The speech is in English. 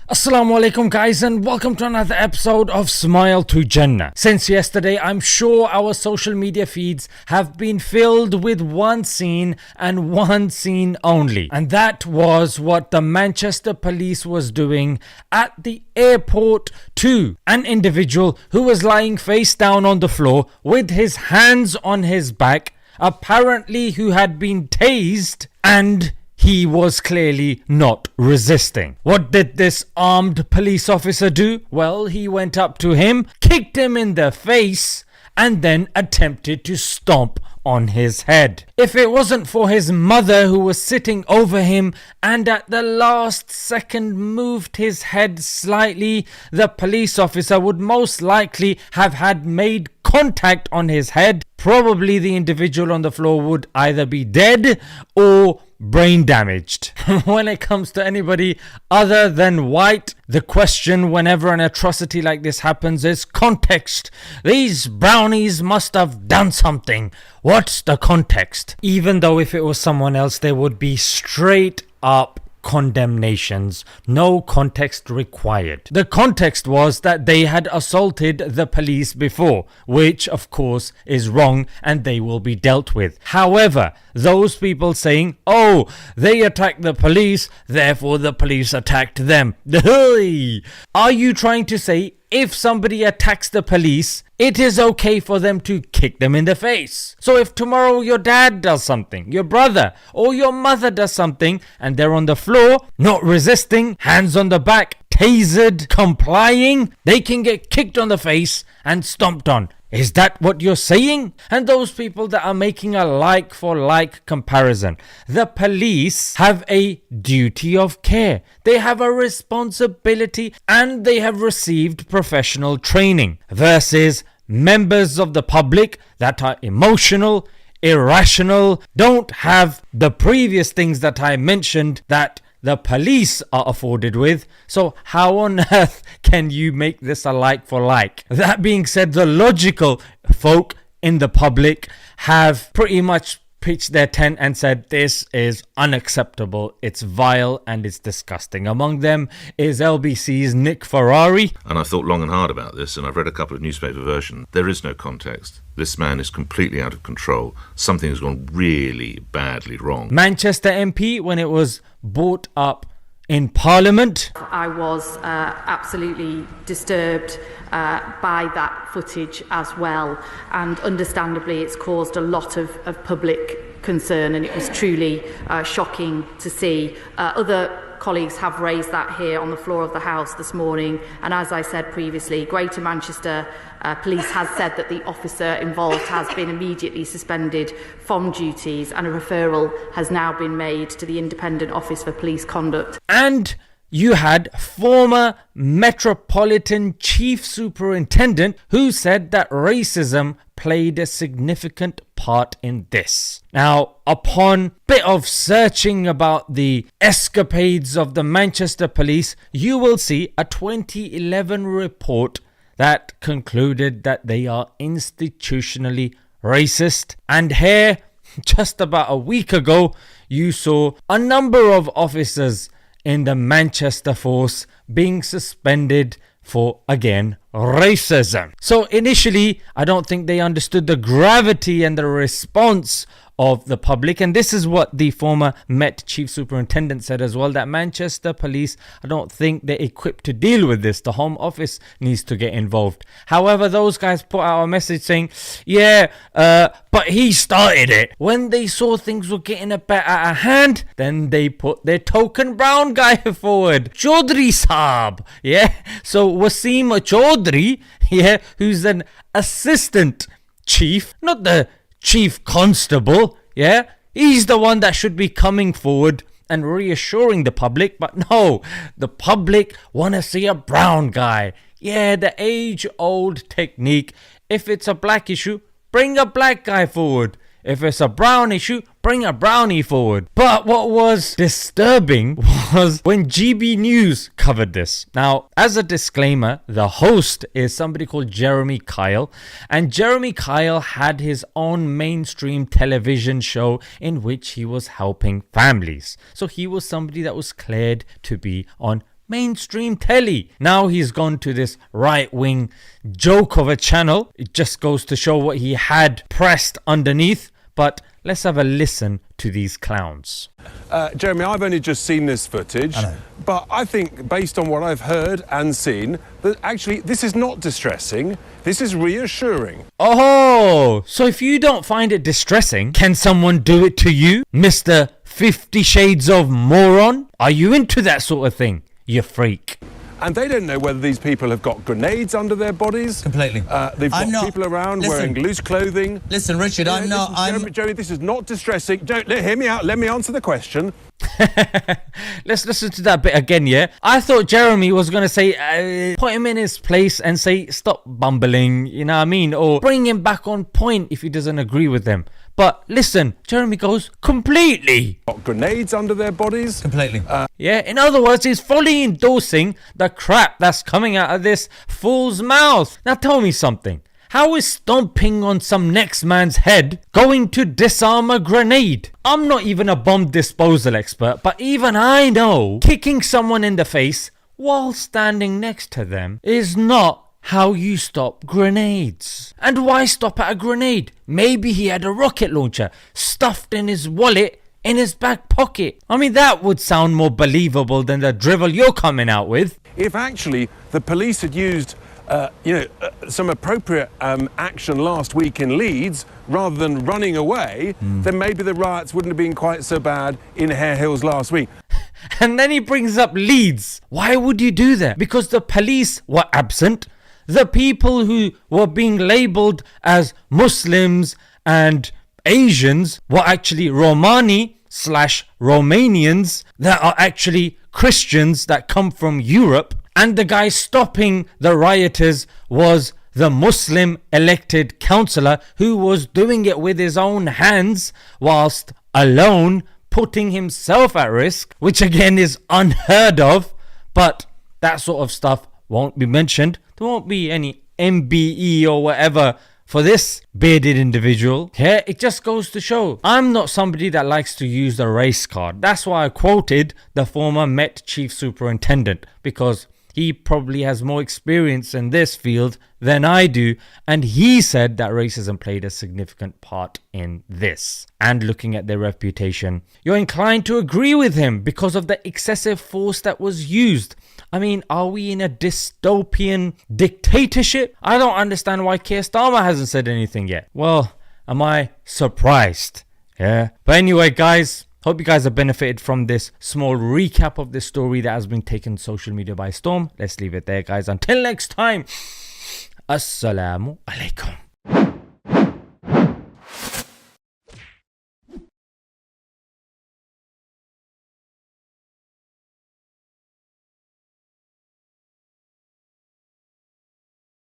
Assalamu alaikum guys, and welcome to another episode of Smile to Jannah. Since yesterday, I'm sure our social media feeds have been filled with one scene and one scene only. And that was what the Manchester police was doing at the airport to an individual who was lying face down on the floor with his hands on his back, apparently who had been tased, and he was clearly not resisting. What did this armed police officer do? Well, he went up to him, kicked him in the face, and then attempted to stomp on his head. If it wasn't for his mother who was sitting over him and at the last second moved his head slightly, the police officer would most likely have had made contact on his head. Probably the individual on the floor would either be dead or brain damaged. When it comes to anybody other than white, the question whenever an atrocity like this happens is context. These brownies must have done something. What's the context? Even though if it was someone else, there would be straight up condemnations, no context required. The context was that they had assaulted the police before, which of course is wrong and they will be dealt with. However, those people saying, oh, they attacked the police, therefore the police attacked them. Are you trying to say if somebody attacks the police, it is okay for them to kick them in the face? So if tomorrow your dad does something, your brother or your mother does something, and they're on the floor, not resisting, hands on the back, tasered, complying, they can get kicked on the face and stomped on. Is that what you're saying? And those people that are making a like for like comparison, the police have a duty of care. They have a responsibility and they have received professional training versus members of the public that are emotional, irrational, don't have the previous things that I mentioned that the police are afforded with. So how on earth can you make this a like for like? That being said, the logical folk in the public have pretty much pitched their tent and said this is unacceptable, it's vile and it's disgusting. Among them is LBC's Nick Ferrari. And I've thought long and hard about this, and I've read a couple of newspaper versions. There is no context. This man is completely out of control. Something has gone really badly wrong. Manchester MP, when it was brought up in Parliament, I was absolutely disturbed by that footage as well, and understandably it's caused a lot of public concern, and it was truly shocking to see. Other colleagues have raised that here on the floor of the House this morning, and as I said previously, Greater Manchester Police has said that the officer involved has been immediately suspended from duties, and a referral has now been made to the Independent Office for Police Conduct. And you had former Metropolitan Chief Superintendent who said that racism played a significant part in this. Now, upon bit of searching about the escapades of the Manchester police, you will see a 2011 report that concluded that they are institutionally racist. And here, just about a week ago, you saw a number of officers in the Manchester force being suspended for, again, racism. So initially, I don't think they understood the gravity and the response of the public, and this is what the former Met Chief Superintendent said as well, that Manchester police, I don't think they're equipped to deal with this. The Home Office needs to get involved. However, those guys put out a message saying, but he started it. When they saw things were getting a bit out of hand, then they put their token brown guy forward, Chaudhry Saab. So Wasim Chaudhry, who's an assistant chief, not the chief constable, he's the one that should be coming forward and reassuring the public. But no, the public want to see a brown guy. The age-old technique. If it's a black issue, bring a black guy forward. If it's a brown issue, bring a brownie forward. But what was disturbing was when GB News covered this. Now, as a disclaimer, the host is somebody called Jeremy Kyle. And Jeremy Kyle had his own mainstream television show in which he was helping families. So he was somebody that was cleared to be on mainstream telly. Now he's gone to this right-wing joke of a channel. It just goes to show what he had pressed underneath. But let's have a listen to these clowns. Jeremy, I've only just seen this footage, but I think based on what I've heard and seen, that actually this is not distressing, this is reassuring. Oh, so if you don't find it distressing, can someone do it to you, Mr. 50 Shades of Moron? Are you into that sort of thing, you freak? And they don't know whether these people have got grenades under their bodies. Completely. They've got people around wearing loose clothing. Listen, Richard, Jeremy, this is not distressing. Don't hear me out. Let me answer the question. Let's listen to that bit again, yeah? I thought Jeremy was going to say, put him in his place and say, stop bumbling, you know what I mean? Or bring him back on point if he doesn't agree with them. But listen, Jeremy goes, completely. Got grenades under their bodies. Completely. Yeah, in other words, he's fully endorsing the crap that's coming out of this fool's mouth. Now tell me something. How is stomping on some next man's head going to disarm a grenade? I'm not even a bomb disposal expert, but even I know kicking someone in the face while standing next to them is not how you stop grenades. And why stop at a grenade? Maybe he had a rocket launcher stuffed in his wallet in his back pocket. I mean, that would sound more believable than the drivel you're coming out with. If actually the police had used some appropriate action last week in Leeds rather than running away, then maybe the riots wouldn't have been quite so bad in Hare Hills last week. And then he brings up Leeds. Why would you do that? Because the police were absent. The people who were being labelled as Muslims and Asians were actually Romani/Romanians that are actually Christians that come from Europe. And the guy stopping the rioters was the Muslim elected councillor who was doing it with his own hands whilst alone, putting himself at risk, which again is unheard of. But that sort of stuff won't be mentioned. There won't be any MBE or whatever for this bearded individual. Yeah, it just goes to show I'm not somebody that likes to use the race card. That's why I quoted the former Met Chief Superintendent, because he probably has more experience in this field than I do, and he said that racism played a significant part in this. And looking at their reputation, you're inclined to agree with him because of the excessive force that was used. I mean, are we in a dystopian dictatorship? I don't understand why Keir Starmer hasn't said anything yet. Well, am I surprised? Yeah. But anyway, guys, hope you guys have benefited from this small recap of this story that has been taken social media by storm. Let's leave it there, guys. Until next time, Assalamu alaikum.